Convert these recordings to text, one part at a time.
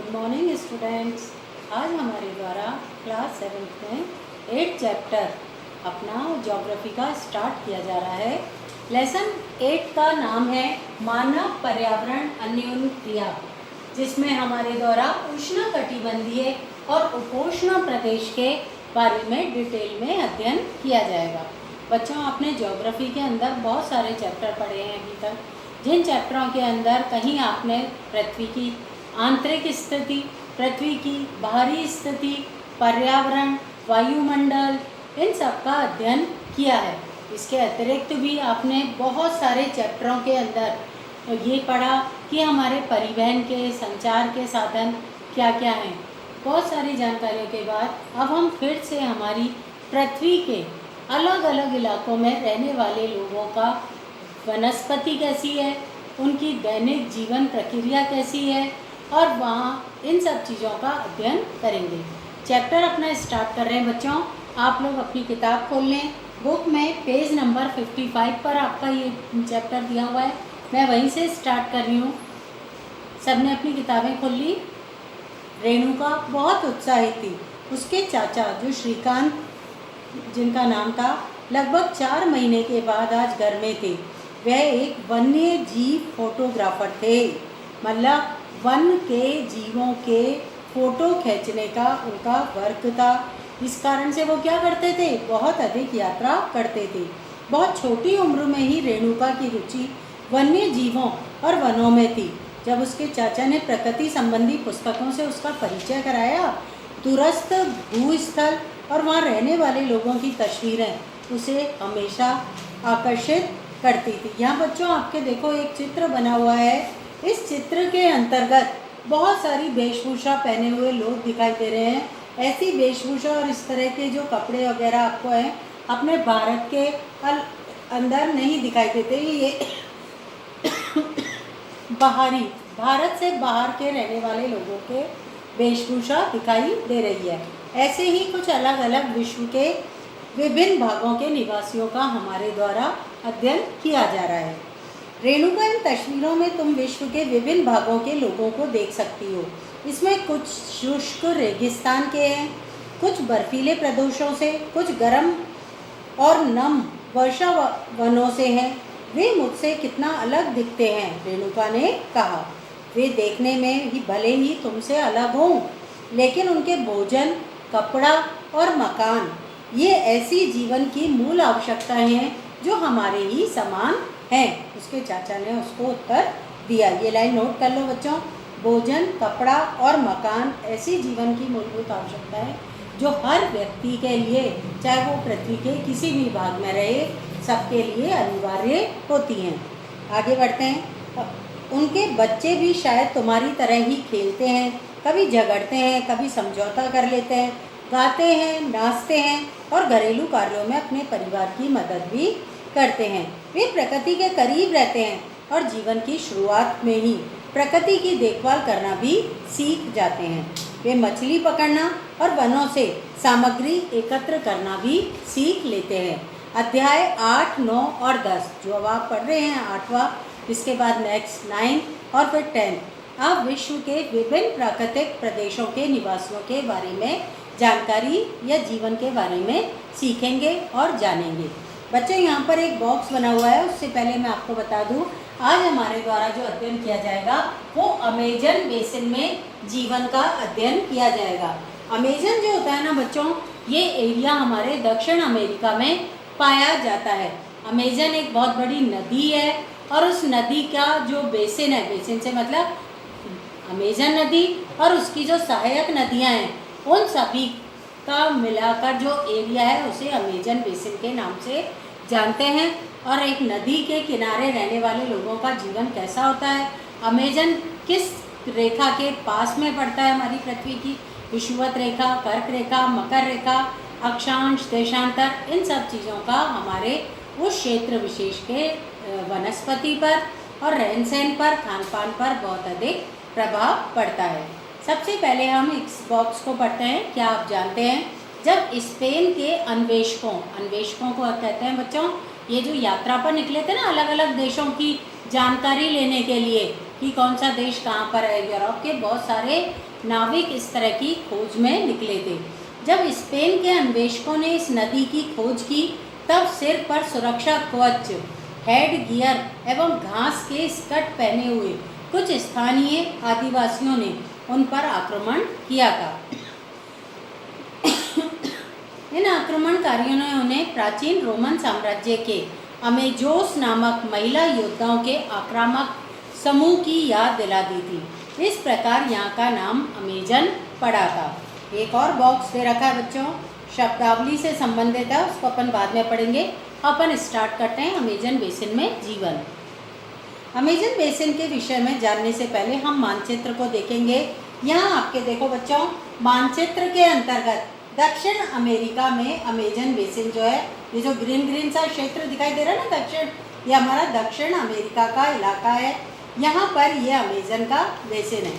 Good morning students. आज हमारे द्वारा क्लास 7th में 8 चैप्टर अपना ज्योग्राफी का स्टार्ट किया जा रहा है। लेसन 8 का नाम है मानव पर्यावरण अन्योन्य क्रिया, जिसमें हमारे द्वारा उष्णकटिबंधीय और उपोष्ण प्रदेश के बारे में डिटेल में अध्ययन किया जाएगा। बच्चों, आपने ज्योग्राफी के अंदर बहुत सारे चैप्टर पढ़े हैं अभी तक, जिन चैप्टरों के अंदर कहीं आपने पृथ्वी की आंतरिक स्थिति, पृथ्वी की बाहरी स्थिति, पर्यावरण, वायुमंडल, इन सब का अध्ययन किया है। इसके अतिरिक्त भी आपने बहुत सारे चैप्टरों के अंदर ये पढ़ा कि हमारे परिवहन के, संचार के साधन क्या क्या हैं। बहुत सारी जानकारियों के बाद अब हम फिर से हमारी पृथ्वी के अलग अलग इलाकों में रहने वाले लोगों का वनस्पति कैसी है, उनकी दैनिक जीवन प्रक्रिया कैसी है, और वहाँ इन सब चीज़ों का अध्ययन करेंगे। चैप्टर अपना स्टार्ट कर रहे हैं बच्चों। आप लोग अपनी किताब खोल लें। बुक में पेज नंबर 55 पर आपका ये चैप्टर दिया हुआ है। मैं वहीं से स्टार्ट कर रही हूँ। सबने अपनी किताबें खोल ली। रेणुका बहुत उत्साहित थी। उसके चाचा जो श्रीकांत, जिनका नाम था, लगभग 4 महीने के बाद आज घर में थे। वह एक वन्य जीव फोटोग्राफर थे, मतलब वन के जीवों के फोटो खींचने का उनका वर्क था। इस कारण से वो क्या करते थे, बहुत अधिक यात्रा करते थे। बहुत छोटी उम्र में ही रेणुका की रुचि वन्य जीवों और वनों में थी। जब उसके चाचा ने प्रकृति संबंधी पुस्तकों से उसका परिचय कराया, दूरस्थ भूस्थल और वहाँ रहने वाले लोगों की तस्वीरें उसे हमेशा आकर्षित करती थी। यहाँ बच्चों आपके देखो एक चित्र बना हुआ है। इस चित्र के अंतर्गत बहुत सारी वेशभूषा पहने हुए लोग दिखाई दे रहे हैं। ऐसी वेशभूषा और इस तरह के जो कपड़े वगैरह आपको हैं, अपने भारत के अंदर नहीं दिखाई देते। ये भारत से बाहर के रहने वाले लोगों के वेशभूषा दिखाई दे रही है। ऐसे ही कुछ अलग अलग विश्व के विभिन्न भागों के निवासियों का हमारे द्वारा अध्ययन किया जा रहा है। रेणुका, इन तस्वीरों में तुम विश्व के विभिन्न भागों के लोगों को देख सकती हो। इसमें कुछ शुष्क रेगिस्तान के हैं, कुछ बर्फीले प्रदेशों से, कुछ गर्म और नम वर्षा वनों से हैं। वे मुझसे कितना अलग दिखते हैं, रेणुका ने कहा। वे देखने में ही भले ही तुमसे अलग हों, लेकिन उनके भोजन, कपड़ा और मकान, ये ऐसी जीवन की मूल आवश्यकताएं हैं जो हमारे ही समान हैं। उसके चाचा ने उसको उत्तर दिया। ये लाइन नोट कर लो बच्चों। भोजन, कपड़ा और मकान ऐसी जीवन की मूलभूत आवश्यकताएं जो हर व्यक्ति के लिए, चाहे वो पृथ्वी के किसी भी भाग में रहे, सबके लिए अनिवार्य होती हैं। आगे बढ़ते हैं। उनके बच्चे भी शायद तुम्हारी तरह ही खेलते हैं, कभी झगड़ते हैं, कभी समझौता कर लेते हैं, गाते हैं, नाचते हैं और घरेलू कार्यों में अपने परिवार की मदद भी करते हैं। वे प्रकृति के करीब रहते हैं और जीवन की शुरुआत में ही प्रकृति की देखभाल करना भी सीख जाते हैं। वे मछली पकड़ना और वनों से सामग्री एकत्र करना भी सीख लेते हैं। अध्याय 8, 9 और 10 जो अब आप पढ़ रहे हैं, 8वां, इसके बाद नेक्स्ट 9 और फिर 10, आप विश्व के विभिन्न प्राकृतिक प्रदेशों के निवासियों के बारे में जानकारी या जीवन के बारे में सीखेंगे और जानेंगे। बच्चों, यहाँ पर एक बॉक्स बना हुआ है। उससे पहले मैं आपको बता दूँ, आज हमारे द्वारा जो अध्ययन किया जाएगा वो अमेजन बेसिन में जीवन का अध्ययन किया जाएगा। अमेजन जो होता है ना बच्चों, ये एरिया हमारे दक्षिण अमेरिका में पाया जाता है। अमेजन एक बहुत बड़ी नदी है और उस नदी का जो बेसिन है, बेसिन से मतलब अमेजन नदी और उसकी जो सहायक नदियाँ हैं, उन सभी का मिलाकर जो एरिया है उसे अमेजन बेसिन के नाम से जानते हैं। और एक नदी के किनारे रहने वाले लोगों का जीवन कैसा होता है, अमेजन किस रेखा के पास में पड़ता है हमारी पृथ्वी की, विषुवत रेखा, कर्क रेखा, मकर रेखा, अक्षांश, देशांतर, इन सब चीज़ों का हमारे उस क्षेत्र विशेष के वनस्पति पर और रहन सहन पर, खान पान पर बहुत अधिक प्रभाव पड़ता है। सबसे पहले हम इस बॉक्स को पढ़ते हैं। क्या आप जानते हैं, जब स्पेन के अन्वेषकों को कहते हैं बच्चों, ये जो यात्रा पर निकले थे ना अलग अलग देशों की जानकारी लेने के लिए, कि कौन सा देश कहाँ पर है। यूरोप के बहुत सारे नाविक इस तरह की खोज में निकले थे। जब स्पेन के अन्वेषकों ने इस नदी की खोज की तब सिर पर सुरक्षा कवच, हेड गियर एवं घास के स्कर्ट पहने हुए कुछ स्थानीय आदिवासियों ने उन पर आक्रमण किया था। इन आक्रमणकारियों ने उन्हें प्राचीन रोमन साम्राज्य के अमेजोस नामक महिला योद्धाओं के आक्रामक समूह की याद दिला दी थी। इस प्रकार यहाँ का नाम अमेजन पड़ा था। एक और बॉक्स दे रखा है बच्चों, शब्दावली से संबंधित है, उसको अपन बाद में पढ़ेंगे। अपन स्टार्ट करते हैं अमेजन बेसिन में जीवन। अमेजन बेसिन के विषय में जानने से पहले हम मानचित्र को देखेंगे। यहाँ आपके देखो बच्चों, मानचित्र के अंतर्गत दक्षिण अमेरिका में अमेजन बेसिन जो है, ये जो ग्रीन ग्रीन सा क्षेत्र दिखाई दे रहा है ना दक्षिण, ये हमारा दक्षिण अमेरिका का इलाका है। यहाँ पर ये अमेजन का बेसिन है।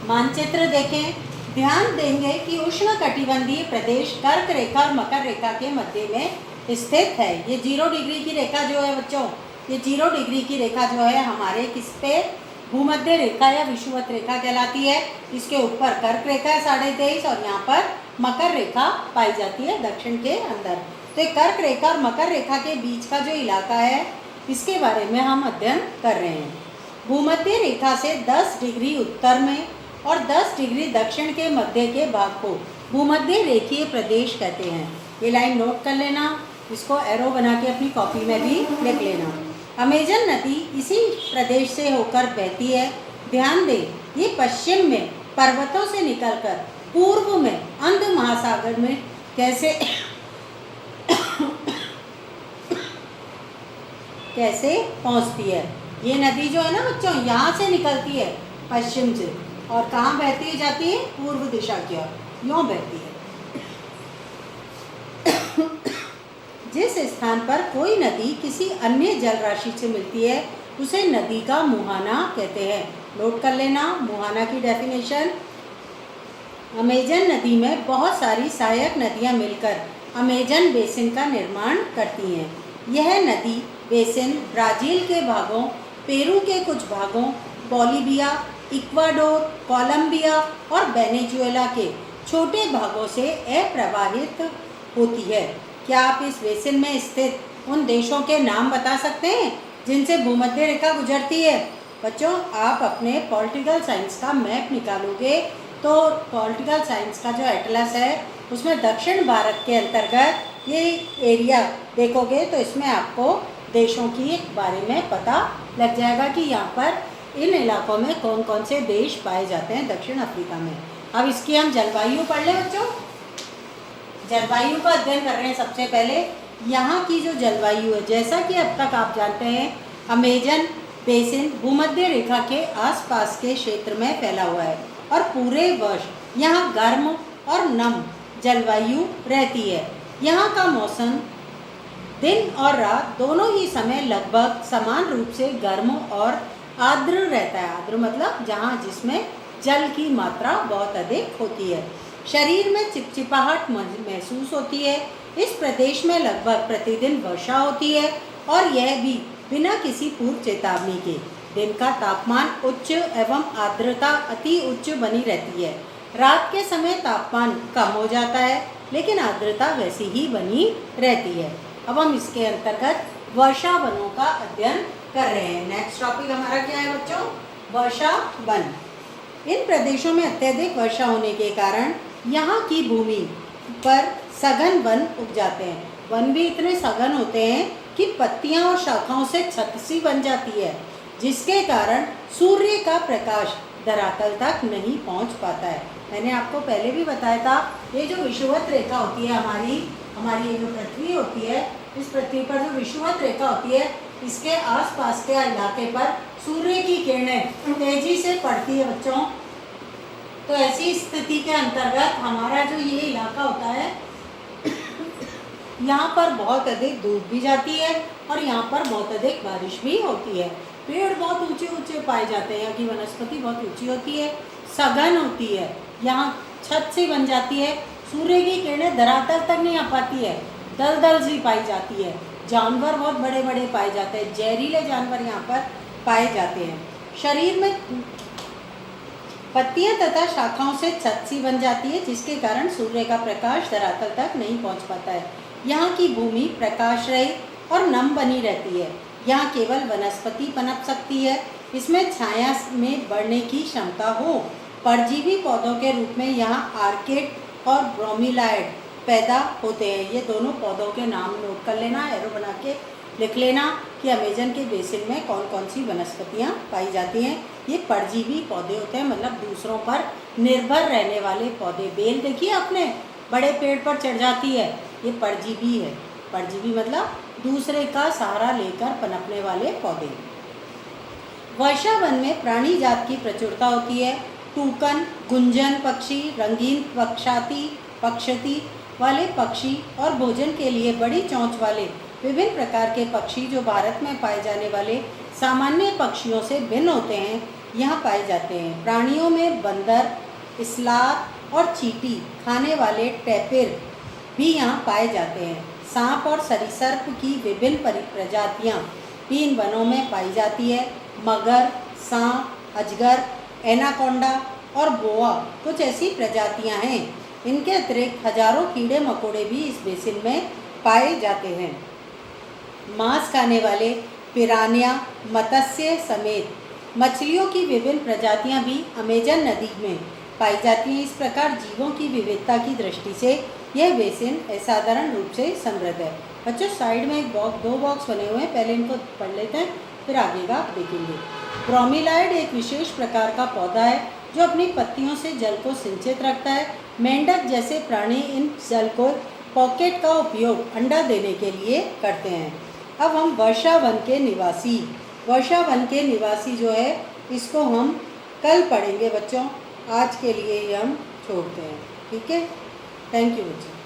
मानचित्र देखें, ध्यान देंगे कि उष्णकटिबंधीय प्रदेश कर्क रेखा और मकर रेखा के मध्य में स्थित है। ये 0 डिग्री की रेखा जो है बच्चों, ये 0 डिग्री की रेखा जो है हमारे किस पे, भूमध्य रेखा या विषुवत रेखा कहलाती है। इसके ऊपर कर्क रेखा है 23.5 और यहाँ पर मकर रेखा पाई जाती है दक्षिण के अंदर। तो कर्क रेखा और मकर रेखा के बीच का जो इलाका है, इसके बारे में हम अध्ययन कर रहे हैं। भूमध्य रेखा से 10 डिग्री उत्तर में और 10 डिग्री दक्षिण के मध्य के भाग को भूमध्य रेखीय प्रदेश कहते हैं। ये लाइन नोट कर लेना, इसको एरो बना के अपनी कॉपी में भी लिख लेना। अमेजन नदी इसी प्रदेश से होकर बहती है। ध्यान दें, ये पश्चिम में पर्वतों से निकलकर पूर्व में अंध महासागर में कैसे पहुंचती है। ये नदी जो है ना बच्चों, यहाँ से निकलती है पश्चिम से और कहाँ बहती जाती है, पूर्व दिशा की ओर यूँ बहती है। जिस स्थान पर कोई नदी किसी अन्य जल राशि से मिलती है उसे नदी का मुहाना कहते हैं। नोट कर लेना मुहाना की डेफिनेशन। अमेजन नदी में बहुत सारी सहायक नदियाँ मिलकर अमेजन बेसिन का निर्माण करती हैं। यह नदी बेसिन ब्राज़ील के भागों, पेरू के कुछ भागों, बोलिविया, इक्वाडोर, कोलंबिया और वेनेजुएला के छोटे भागों से अप्रवाहित होती है। क्या आप इस बेसिन में स्थित उन देशों के नाम बता सकते हैं जिनसे भूमध्य रेखा गुजरती है? बच्चों, आप अपने पॉलिटिकल साइंस का मैप निकालोगे तो पॉलिटिकल साइंस का जो एटलस है उसमें दक्षिण भारत के अंतर्गत ये एरिया देखोगे तो इसमें आपको देशों की बारे में पता लग जाएगा कि यहाँ पर इन इलाकों में कौन कौन से देश पाए जाते हैं दक्षिण अफ्रीका में। अब इसकी हम जलवायु पढ़ लें बच्चों। जलवायु का अध्ययन कर रहे हैं। सबसे पहले यहाँ की जो जलवायु है, जैसा कि अब तक आप जानते हैं अमेजन बेसिन भूमध्य रेखा के आसपास के क्षेत्र में फैला हुआ है और पूरे वर्ष यहाँ गर्म और नम जलवायु रहती है। यहाँ का मौसम दिन और रात दोनों ही समय लगभग समान रूप से गर्म और आर्द्र रहता है। आर्द्र मतलब जहाँ जिसमें जल की मात्रा बहुत अधिक होती है। शरीर में चिपचिपाहट महसूस होती है। इस प्रदेश में लगभग प्रतिदिन वर्षा होती है और यह भी बिना किसी पूर्व चेतावनी के। दिन का तापमान उच्च एवं आर्द्रता अति उच्च बनी रहती है। रात के समय तापमान कम हो जाता है लेकिन आर्द्रता वैसी ही बनी रहती है। अब हम इसके अंतर्गत वर्षा वनों का अध्ययन कर रहे हैं। नेक्स्ट टॉपिक हमारा क्या है बच्चों? वर्षा वन। इन प्रदेशों में अत्यधिक वर्षा होने के कारण यहाँ की भूमि पर सघन वन उग जाते हैं। वन भी इतने सघन होते हैं कि पत्तियाँ और शाखाओं से छत सी बन जाती है, जिसके कारण सूर्य का प्रकाश धरातल तक नहीं पहुँच पाता है। मैंने आपको पहले भी बताया था, ये जो विषुवत रेखा होती है हमारी ये जो पृथ्वी होती है, इस पृथ्वी पर जो विषुवत रेखा होती है, इसके आसपास के इलाके पर सूर्य की किरणें तेजी से पड़ती है बच्चों। तो ऐसी स्थिति के अंतर्गत हमारा जो ये इलाका होता है यहाँ पर बहुत अधिक धूप भी जाती है और यहाँ पर बहुत अधिक बारिश भी होती है। पेड़ बहुत ऊंचे ऊंचे पाए जाते हैं। यहाँ की वनस्पति बहुत ऊंची होती है, सघन होती है, यहाँ छत से बन जाती है, सूर्य की किरणें धरातल तक नहीं आ पाती है, दलदल सी पाई जाती है। जानवर बहुत बड़े बड़े पाए जाते हैं, जहरीले जानवर यहाँ पर पाए जाते हैं। शरीर में पत्तियां तथा शाखाओं से छत सी बन जाती है, जिसके कारण सूर्य का प्रकाश धरातल तक नहीं पहुंच पाता है। यहाँ की भूमि प्रकाश रहित और नम बनी रहती है। यहाँ केवल वनस्पति पनप सकती है, इसमें छाया में बढ़ने की क्षमता हो। परजीवी पौधों के रूप में यहाँ आर्किड और ब्रोमीलाइड पैदा होते हैं। ये दोनों पौधों के नाम नोट कर लेना, एरो बना के लिख लेना कि अमेजन के बेसिन में कौन कौन सी वनस्पतियाँ पाई जाती हैं। ये परजीवी पौधे होते हैं, मतलब दूसरों पर निर्भर रहने वाले पौधे। बेल देखिए आपने, बड़े पेड़ पर चढ़ जाती है, ये परजीवी है। परजीवी मतलब दूसरे का सहारा लेकर पनपने वाले पौधे। वर्षा वन में प्राणी जात की प्रचुरता होती है। टूकन, गुंजन पक्षी, रंगीन पक्षती वाले पक्षी और भोजन के लिए बड़ी चोंच वाले विभिन्न प्रकार के पक्षी जो भारत में पाए जाने वाले सामान्य पक्षियों से भिन्न होते हैं, यहाँ पाए जाते हैं। प्राणियों में बंदर, स्लाथ और चींटी खाने वाले टैपिर भी यहाँ पाए जाते हैं। सांप और सरीसृप की विभिन्न प्रजातियाँ भी इन वनों में पाई जाती है। मगर, सांप, अजगर, एनाकोंडा और बोआ कुछ ऐसी प्रजातियाँ हैं। इनके अतिरिक्त हजारों कीड़े मकोड़े भी इस बेसिन में पाए जाते हैं। मांस खाने वाले पिरान्या, मत्स्य समेत मछलियों की विभिन्न प्रजातियां भी अमेजन नदी में पाई जाती हैं। इस प्रकार जीवों की विविधता की दृष्टि से यह बेसिन असाधारण रूप से समृद्ध है। बच्चों साइड में दो बॉक्स बने हुए हैं, पहले इनको पढ़ लेते हैं, फिर आगे का देखेंगे। ब्रोमीलाइड एक विशेष प्रकार का पौधा है जो अपनी पत्तियों से जल को सिंचित रखता है। मेंढक जैसे प्राणी इन जल को पॉकेट का उपयोग अंडा देने के लिए करते हैं। अब हम वर्षा वन के निवासी जो है इसको हम कल पढ़ेंगे बच्चों। आज के लिए ये हम छोड़ते हैं, ठीक है। थैंक यू बच्चों।